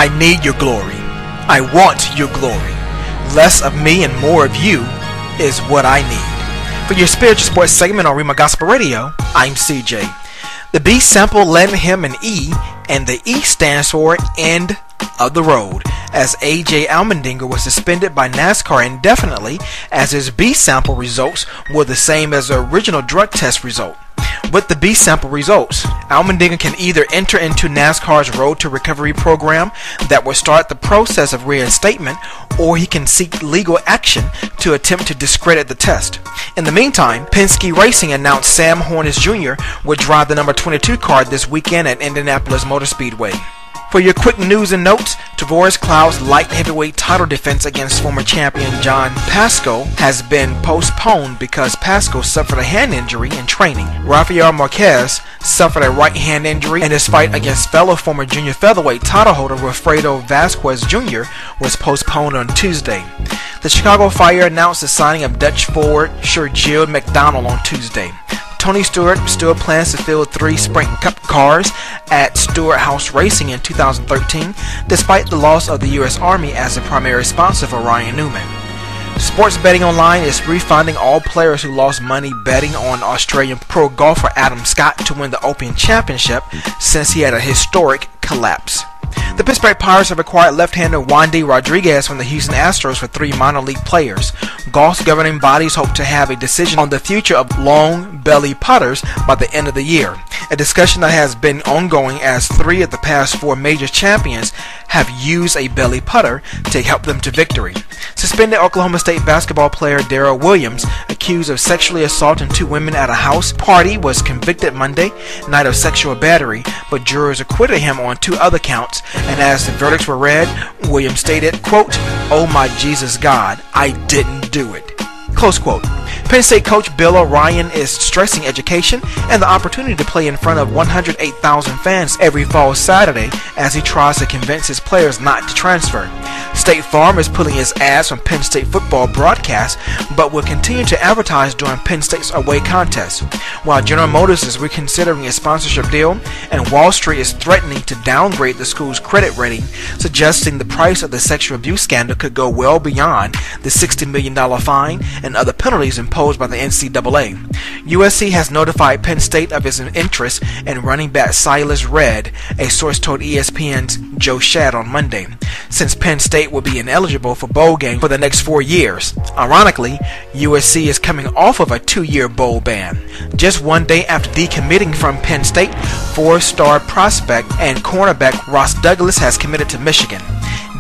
I need your glory. I want your glory. Less of me and more of you is what I need. For your spiritual sports segment on Rhema Gospel Radio, I'm CJ. The B sample lent him an E, and the E stands for end of the road, as AJ Allmendinger was suspended by NASCAR indefinitely, as his B sample results were the same as the original drug test result. With the B sample results, Allmendinger can either enter into NASCAR's Road to Recovery program that will start the process of reinstatement, or he can seek legal action to attempt to discredit the test. In the meantime, Penn State Racing announced Sam Hornish Jr. would drive the number 22 car this weekend at Indianapolis Motor Speedway. For your quick news and notes, Tavoris Cloud's light heavyweight title defense against former champion John Pasco has been postponed because Pasco suffered a hand injury in training. Rafael Marquez suffered a right hand injury, and his fight against fellow former junior featherweight title holder Wilfredo Vasquez Jr. was postponed on Tuesday. The Chicago Fire announced the signing of Dutch forward Shergill McDonald on Tuesday. Tony Stewart still plans to field 3 Sprint Cup cars at Stewart House Racing in 2013, despite the loss of the U.S. Army as the primary sponsor for Ryan Newman. Sports Betting Online is refunding all players who lost money betting on Australian pro golfer Adam Scott to win the Open Championship since he had a historic collapse. The Pittsburgh Pirates have acquired left-hander Wandy Rodriguez from the Houston Astros for 3 minor league players. Golf's governing bodies hope to have a decision on the future of long belly putters by the end of the year, a discussion that has been ongoing as 3 of the past 4 major champions have used a belly putter to help them to victory. Suspended Oklahoma State basketball player Darrell Williams, accused of sexually assaulting 2 women at a house party, was convicted Monday night of sexual battery, but jurors acquitted him on 2 other counts, and as the verdicts were read, Williams stated, quote, "Oh my Jesus God, I didn't do it." Close quote. Penn State coach Bill O'Ryan is stressing education and the opportunity to play in front of 108,000 fans every fall Saturday as he tries to convince his players not to transfer. State Farm is pulling its ads from Penn State football broadcasts, but will continue to advertise during Penn State's away contest. While General Motors is reconsidering its sponsorship deal, and Wall Street is threatening to downgrade the school's credit rating, suggesting the price of the sexual abuse scandal could go well beyond the $60 million fine and other penalties imposed by the NCAA. USC has notified Penn State of its interest in running back Silas Redd, a source told ESPN's Joe Schad on Monday, since Penn State will be ineligible for bowl games for the next 4 years. Ironically, USC is coming off of a 2-year bowl ban. Just 1 day after decommitting from Penn State, 4-star prospect and cornerback Ross Douglas has committed to Michigan.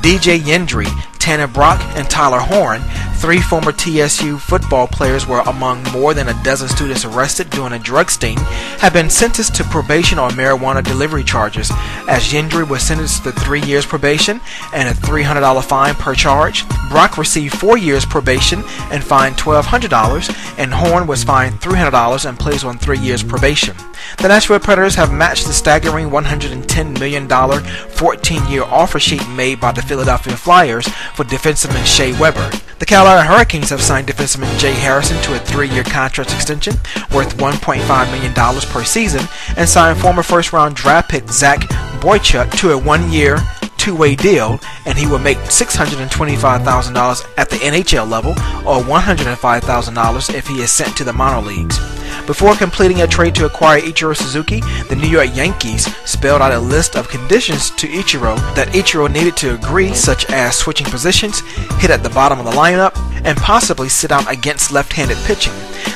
DJ Yendry, Tanner Brock, and Tyler Horn, 3 former TSU football players were among more than a dozen students arrested during a drug sting, have been sentenced to probation on marijuana delivery charges, as Yendry was sentenced to 3 years probation and a $300 fine per charge. Brock received 4 years probation and fined $1,200, and Horn was fined $300 and placed on 3 years probation. The Nashville Predators have matched the staggering $110 million 14-year offer sheet made by the Philadelphia Flyers for defenseman Shea Weber. The Carolina Hurricanes have signed defenseman Jay Harrison to a 3-year contract extension worth $1.5 million per season, and signed former first-round draft pick Zach Boychuk to a 1-year, 2-way deal, and he will make $625,000 at the NHL level, or $105,000 if he is sent to the minor leagues. Before completing a trade to acquire Ichiro Suzuki, the New York Yankees spelled out a list of conditions to Ichiro that Ichiro needed to agree, such as switching positions, hit at the bottom of the lineup, and possibly sit out against left-handed pitching.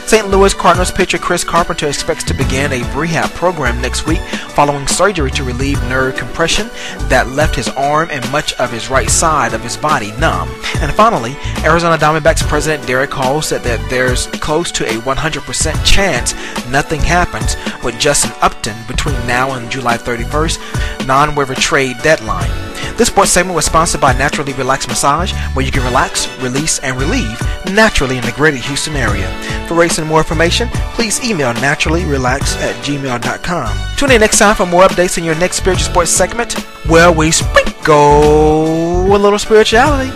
St. Louis Cardinals pitcher Chris Carpenter expects to begin a rehab program next week following surgery to relieve nerve compression that left his arm and much of his right side of his body numb. And finally, Arizona Diamondbacks president Derek Hall said that there's close to a 100% chance nothing happens with Justin Upton between now and July 31st non-waiver trade deadline. This sports segment was sponsored by Naturally Relax Massage, where you can relax, release, and relieve naturally in the greater Houston area. For rates and more information, please email naturallyrelax@gmail.com. Tune in next time for more updates in your next spiritual sports segment, where we sprinkle a little spirituality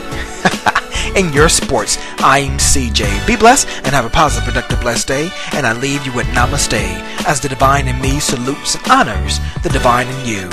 in your sports. I'm CJ. Be blessed and have a positive, productive, blessed day. And I leave you with Namaste, as the divine in me salutes and honors the divine in you.